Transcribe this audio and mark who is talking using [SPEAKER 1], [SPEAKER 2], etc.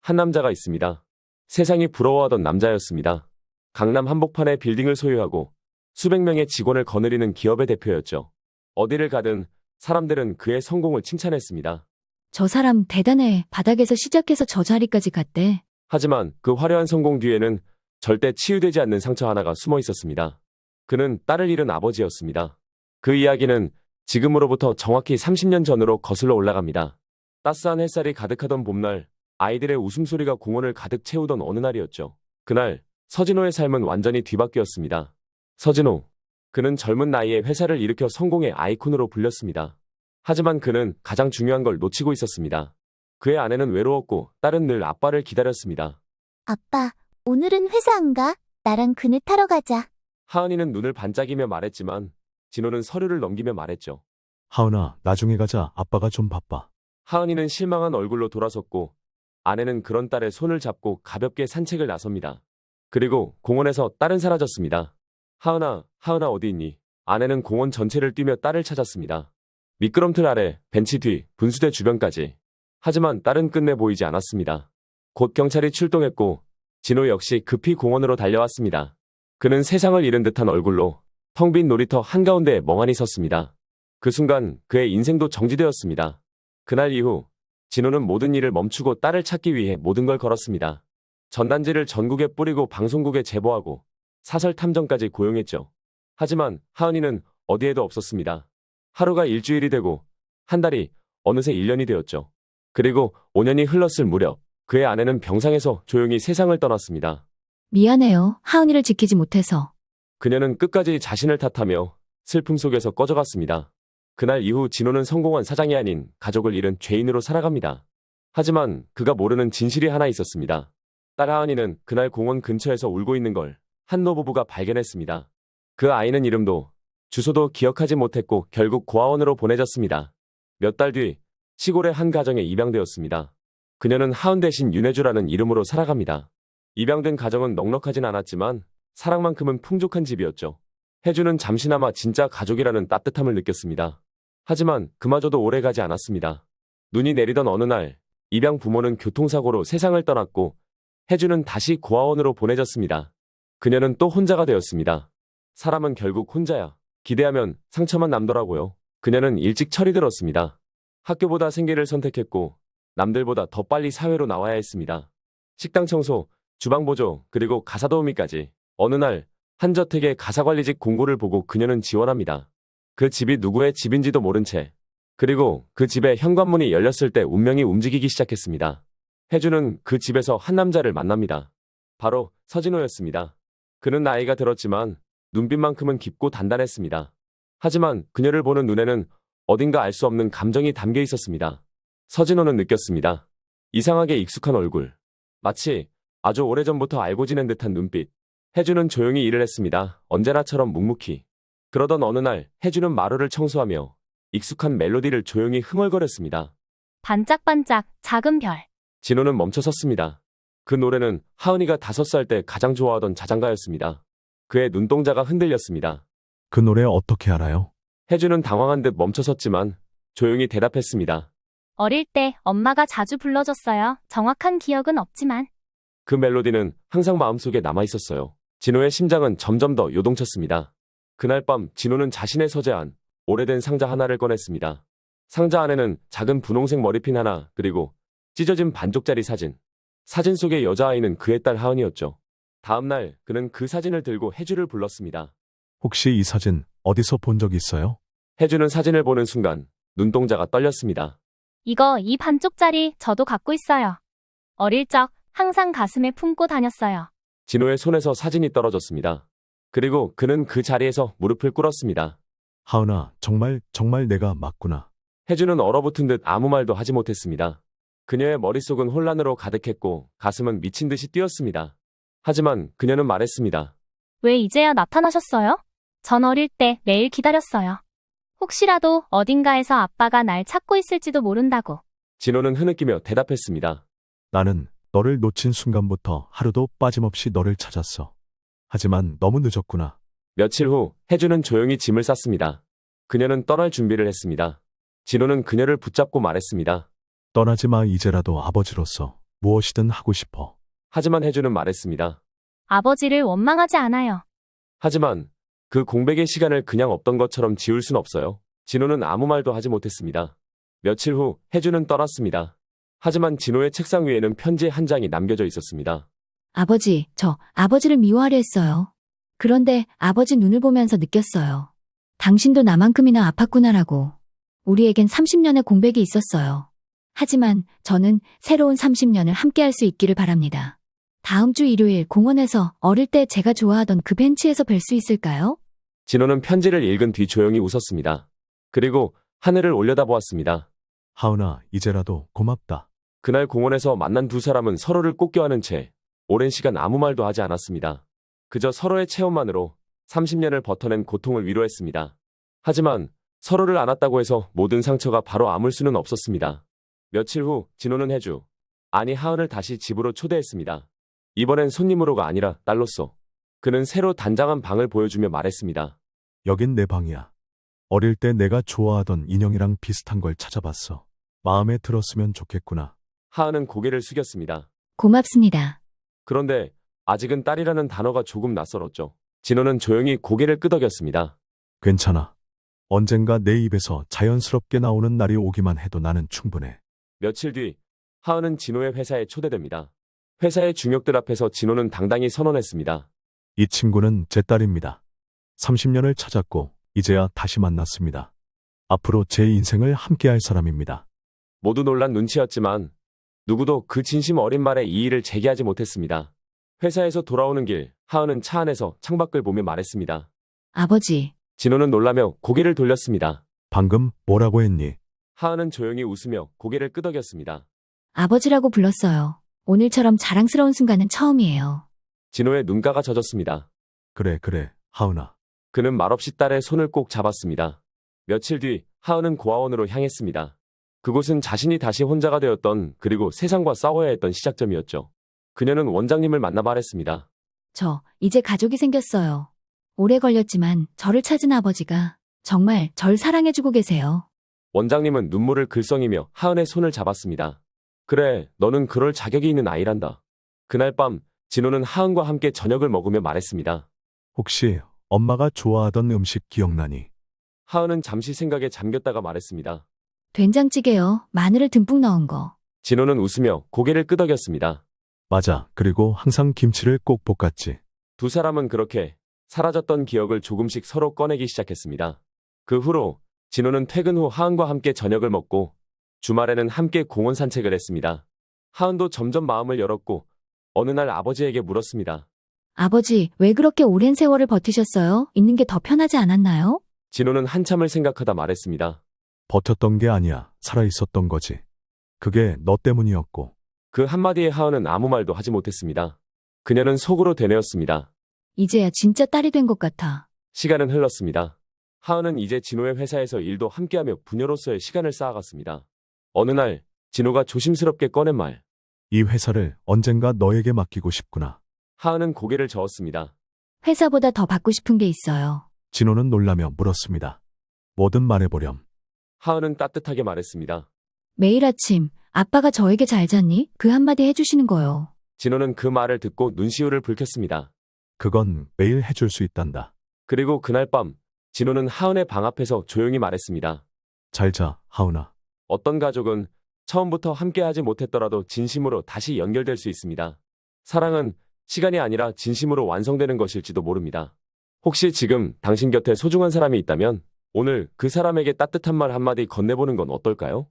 [SPEAKER 1] 한 남자가 있습니다. 세상이 부러워하던 남자였습니다. 강남 한복판에 빌딩을 소유하고 수백 명의 직원을 거느리는 기업의 대표였죠. 어디를 가든 사람들은 그의 성공을 칭찬했습니다.
[SPEAKER 2] 저 사람 대단해. 바닥에서 시작해서 저 자리까지 갔대.
[SPEAKER 1] 하지만 그 화려한 성공 뒤에는 절대 치유되지 않는 상처 하나가 숨어 있었습니다. 그는 딸을 잃은 아버지였습니다. 그 이야기는 지금으로부터 정확히 30년 전으로 거슬러 올라갑니다. 따스한 햇살이 가득하던 봄날, 아이들의 웃음소리가 공원을 가득 채우던 어느 날이었죠. 그날 서진호의 삶은 완전히 뒤바뀌었습니다. 서진호. 그는 젊은 나이에 회사를 일으켜 성공의 아이콘으로 불렸습니다. 하지만 그는 가장 중요한 걸 놓치고 있었습니다. 그의 아내는 외로웠고 딸은 늘 아빠를 기다렸습니다.
[SPEAKER 3] 아빠, 오늘은 회사 안 가? 나랑 그네 타러 가자.
[SPEAKER 1] 하은이는 눈을 반짝이며 말했지만 진호는 서류를 넘기며 말했죠.
[SPEAKER 4] 하은아, 나중에 가자. 아빠가 좀 바빠.
[SPEAKER 1] 하은이는 실망한 얼굴로 돌아섰고 아내는 그런 딸의 손을 잡고 가볍게 산책을 나섭니다. 그리고 공원에서 딸은 사라졌습니다. 하은아, 하은아 어디 있니? 아내는 공원 전체를 뛰며 딸을 찾았습니다. 미끄럼틀 아래, 벤치 뒤, 분수대 주변까지. 하지만 딸은 끝내 보이지 않았습니다. 곧 경찰이 출동했고 진호 역시 급히 공원으로 달려왔습니다. 그는 세상을 잃은 듯한 얼굴로 텅 빈 놀이터 한가운데에 멍하니 섰습니다. 그 순간 그의 인생도 정지되었습니다. 그날 이후 진호는 모든 일을 멈추고 딸을 찾기 위해 모든 걸 걸었습니다. 전단지를 전국에 뿌리고 방송국에 제보하고 사설 탐정까지 고용했죠. 하지만 하은이는 어디에도 없었습니다. 하루가 일주일이 되고 한 달이 어느새 1년이 되었죠. 그리고 5년이 흘렀을 무렵 그의 아내는 병상에서 조용히 세상을 떠났습니다.
[SPEAKER 2] 미안해요. 하은이를 지키지 못해서.
[SPEAKER 1] 그녀는 끝까지 자신을 탓하며 슬픔 속에서 꺼져갔습니다. 그날 이후 진호는 성공한 사장이 아닌 가족을 잃은 죄인으로 살아갑니다. 하지만 그가 모르는 진실이 하나 있었습니다. 딸 하은이는 그날 공원 근처에서 울고 있는 걸 한 노부부가 발견했습니다. 그 아이는 이름도 주소도 기억하지 못했고 결국 고아원으로 보내졌습니다. 몇 달 뒤 시골의 한 가정에 입양되었습니다. 그녀는 하은 대신 윤혜주라는 이름으로 살아갑니다. 입양된 가정은 넉넉하진 않았지만 사랑만큼은 풍족한 집이었죠. 혜주는 잠시나마 진짜 가족이라는 따뜻함을 느꼈습니다. 하지만 그마저도 오래가지 않았습니다. 눈이 내리던 어느 날 입양 부모는 교통사고로 세상을 떠났고 혜주는 다시 고아원으로 보내졌습니다. 그녀는 또 혼자가 되었습니다. 사람은 결국 혼자야. 기대하면 상처만 남더라고요. 그녀는 일찍 철이 들었습니다. 학교보다 생계를 선택했고 남들보다 더 빨리 사회로 나와야 했습니다. 식당 청소, 주방 보조, 그리고 가사 도우미까지. 어느 날 한 저택의 가사관리직 공고를 보고 그녀는 지원합니다. 그 집이 누구의 집인지도 모른 채. 그리고 그 집의 현관문이 열렸을 때 운명이 움직이기 시작했습니다. 혜주는 그 집에서 한 남자를 만납니다. 바로 서진호였습니다. 그는 나이가 들었지만 눈빛만큼은 깊고 단단했습니다. 하지만 그녀를 보는 눈에는 어딘가 알 수 없는 감정이 담겨 있었습니다. 서진호는 느꼈습니다. 이상하게 익숙한 얼굴. 마치 아주 오래전부터 알고 지낸 듯한 눈빛. 혜주는 조용히 일을 했습니다. 언제나처럼 묵묵히. 그러던 어느 날 혜주는 마루를 청소하며 익숙한 멜로디를 조용히 흥얼거렸습니다.
[SPEAKER 3] 반짝반짝 작은 별.
[SPEAKER 1] 진호는 멈춰 섰습니다. 그 노래는 하은이가 5살 때 가장 좋아하던 자장가였습니다. 그의 눈동자가 흔들렸습니다.
[SPEAKER 4] 그 노래 어떻게 알아요?
[SPEAKER 1] 혜주는 당황한 듯 멈춰 섰지만 조용히 대답했습니다.
[SPEAKER 3] 어릴 때 엄마가 자주 불러줬어요. 정확한 기억은 없지만.
[SPEAKER 1] 그 멜로디는 항상 마음속에 남아있었어요. 진호의 심장은 점점 더 요동쳤습니다. 그날 밤 진호는 자신의 서재안 오래된 상자 하나를 꺼냈습니다. 상자 안에는 작은 분홍색 머리핀 하나 그리고 찢어진 반쪽짜리 사진. 사진 속의 여자아이는 그의 딸 하은이었죠. 다음날 그는 그 사진을 들고 혜주를 불렀습니다.
[SPEAKER 4] 혹시 이 사진 어디서 본 적 있어요?
[SPEAKER 1] 혜주는 사진을 보는 순간 눈동자가 떨렸습니다.
[SPEAKER 3] 이 반쪽짜리 저도 갖고 있어요. 어릴 적 항상 가슴에 품고 다녔어요.
[SPEAKER 1] 진호의 손에서 사진이 떨어졌습니다. 그리고 그는 그 자리에서 무릎을 꿇었습니다.
[SPEAKER 4] 하은아, 정말 내가 맞구나.
[SPEAKER 1] 혜주는 얼어붙은 듯 아무 말도 하지 못했습니다. 그녀의 머릿속은 혼란으로 가득했고 가슴은 미친 듯이 뛰었습니다. 하지만 그녀는 말했습니다.
[SPEAKER 3] 왜 이제야 나타나셨어요? 전 어릴 때 매일 기다렸어요. 혹시라도 어딘가에서 아빠가 날 찾고 있을지도 모른다고.
[SPEAKER 1] 진호는 흐느끼며 대답했습니다.
[SPEAKER 4] 나는 너를 놓친 순간부터 하루도 빠짐없이 너를 찾았어. 하지만 너무 늦었구나.
[SPEAKER 1] 며칠 후 혜주는 조용히 짐을 쌌습니다. 그녀는 떠날 준비를 했습니다. 진호는 그녀를 붙잡고 말했습니다.
[SPEAKER 4] 떠나지 마. 이제라도 아버지로서 무엇이든 하고 싶어.
[SPEAKER 1] 하지만 혜주는 말했습니다.
[SPEAKER 3] 아버지를 원망하지 않아요.
[SPEAKER 1] 하지만 그 공백의 시간을 그냥 없던 것처럼 지울 순 없어요. 진호는 아무 말도 하지 못했습니다. 며칠 후 혜주는 떠났습니다. 하지만 진호의 책상 위에는 편지 한 장이 남겨져 있었습니다.
[SPEAKER 2] 아버지, 저 아버지를 미워하려 했어요. 그런데 아버지 눈을 보면서 느꼈어요. 당신도 나만큼이나 아팠구나라고. 우리에겐 30년의 공백이 있었어요. 하지만 저는 새로운 30년을 함께할 수 있기를 바랍니다. 다음 주 일요일 공원에서 어릴 때 제가 좋아하던 그 벤치에서 뵐 수 있을까요?
[SPEAKER 1] 진호는 편지를 읽은 뒤 조용히 웃었습니다. 그리고 하늘을 올려다보았습니다.
[SPEAKER 4] 하은아, 이제라도 고맙다.
[SPEAKER 1] 그날 공원에서 만난 두 사람은 서로를 꼭 껴안은 채 오랜 시간 아무 말도 하지 않았습니다. 그저 서로의 체험만으로 30년을 버텨낸 고통을 위로했습니다. 하지만 서로를 안았다고 해서 모든 상처가 바로 아물 수는 없었습니다. 며칠 후 진호는 혜주, 아니 하은을 다시 집으로 초대했습니다. 이번엔 손님으로가 아니라 딸로서. 그는 새로 단장한 방을 보여주며 말했습니다.
[SPEAKER 4] 여긴 내 방이야. 어릴 때 내가 좋아하던 인형이랑 비슷한 걸 찾아봤어. 마음에 들었으면 좋겠구나.
[SPEAKER 1] 하은은 고개를 숙였습니다.
[SPEAKER 2] 고맙습니다.
[SPEAKER 1] 그런데 아직은 딸이라는 단어가 조금 낯설었죠. 진호는 조용히 고개를 끄덕였습니다.
[SPEAKER 4] 괜찮아. 언젠가 내 입에서 자연스럽게 나오는 날이 오기만 해도 나는 충분해.
[SPEAKER 1] 며칠 뒤 하은은 진호의 회사에 초대됩니다. 회사의 중역들 앞에서 진호는 당당히 선언했습니다.
[SPEAKER 4] 이 친구는 제 딸입니다. 30년을 찾았고 이제야 다시 만났습니다. 앞으로 제 인생을 함께할 사람입니다.
[SPEAKER 1] 모두 놀란 눈치였지만 누구도 그 진심 어린 말에 이의를 제기하지 못했습니다. 회사에서 돌아오는 길 하은은 차 안에서 창밖을 보며 말했습니다.
[SPEAKER 2] 아버지,
[SPEAKER 1] 진호는 놀라며 고개를 돌렸습니다.
[SPEAKER 4] 방금 뭐라고 했니?
[SPEAKER 1] 하은은 조용히 웃으며 고개를 끄덕였습니다.
[SPEAKER 2] 아버지라고 불렀어요. 오늘처럼 자랑스러운 순간은 처음이에요.
[SPEAKER 1] 진호의 눈가가 젖었습니다.
[SPEAKER 4] 그래, 하은아.
[SPEAKER 1] 그는 말없이 딸의 손을 꼭 잡았습니다. 며칠 뒤 하은은 고아원으로 향했습니다. 그곳은 자신이 다시 혼자가 되었던 그리고 세상과 싸워야 했던 시작점이었죠. 그녀는 원장님을 만나 말했습니다.
[SPEAKER 2] 저 이제 가족이 생겼어요. 오래 걸렸지만 저를 찾은 아버지가 정말 절 사랑해주고 계세요.
[SPEAKER 1] 원장님은 눈물을 글썽이며 하은의 손을 잡았습니다. 그래, 너는 그럴 자격이 있는 아이란다. 그날 밤 진호는 하은과 함께 저녁을 먹으며 말했습니다.
[SPEAKER 4] 혹시 엄마가 좋아하던 음식 기억나니?
[SPEAKER 1] 하은은 잠시 생각에 잠겼다가 말했습니다.
[SPEAKER 2] 된장찌개요. 마늘을 듬뿍 넣은 거.
[SPEAKER 1] 진호는 웃으며 고개를 끄덕였습니다.
[SPEAKER 4] 맞아. 그리고 항상 김치를 꼭 볶았지.
[SPEAKER 1] 두 사람은 그렇게 사라졌던 기억을 조금씩 서로 꺼내기 시작했습니다. 그 후로 진호는 퇴근 후 하은과 함께 저녁을 먹고 주말에는 함께 공원 산책을 했습니다. 하은도 점점 마음을 열었고 어느 날 아버지에게 물었습니다.
[SPEAKER 2] 아버지, 왜 그렇게 오랜 세월을 버티셨어요? 있는 게 더 편하지 않았나요?
[SPEAKER 1] 진호는 한참을 생각하다 말했습니다.
[SPEAKER 4] 버텼던 게 아니야. 살아있었던 거지. 그게 너 때문이었고.
[SPEAKER 1] 그 한마디에 하은은 아무 말도 하지 못했습니다. 그녀는 속으로 되뇌었습니다.
[SPEAKER 2] 이제야 진짜 딸이 된 것 같아.
[SPEAKER 1] 시간은 흘렀습니다. 하은은 이제 진호의 회사에서 일도 함께하며 부녀로서의 시간을 쌓아갔습니다. 어느 날 진호가 조심스럽게 꺼낸 말.
[SPEAKER 4] 이 회사를 언젠가 너에게 맡기고 싶구나.
[SPEAKER 1] 하은은 고개를 저었습니다.
[SPEAKER 2] 회사보다 더 받고 싶은 게 있어요.
[SPEAKER 4] 진호는 놀라며 물었습니다. 뭐든 말해보렴.
[SPEAKER 1] 하은은 따뜻하게 말했습니다.
[SPEAKER 2] 매일 아침 아빠가 저에게 잘 잤니? 그 한마디 해주시는 거요.
[SPEAKER 1] 진호는 그 말을 듣고 눈시울을 붉혔습니다.
[SPEAKER 4] 그건 매일 해줄 수 있단다.
[SPEAKER 1] 그리고 그날 밤 진호는 하은의 방 앞에서 조용히 말했습니다.
[SPEAKER 4] 잘 자, 하은아.
[SPEAKER 1] 어떤 가족은 처음부터 함께하지 못했더라도 진심으로 다시 연결될 수 있습니다. 사랑은 시간이 아니라 진심으로 완성되는 것일지도 모릅니다. 혹시 지금 당신 곁에 소중한 사람이 있다면 오늘 그 사람에게 따뜻한 말 한마디 건네보는 건 어떨까요?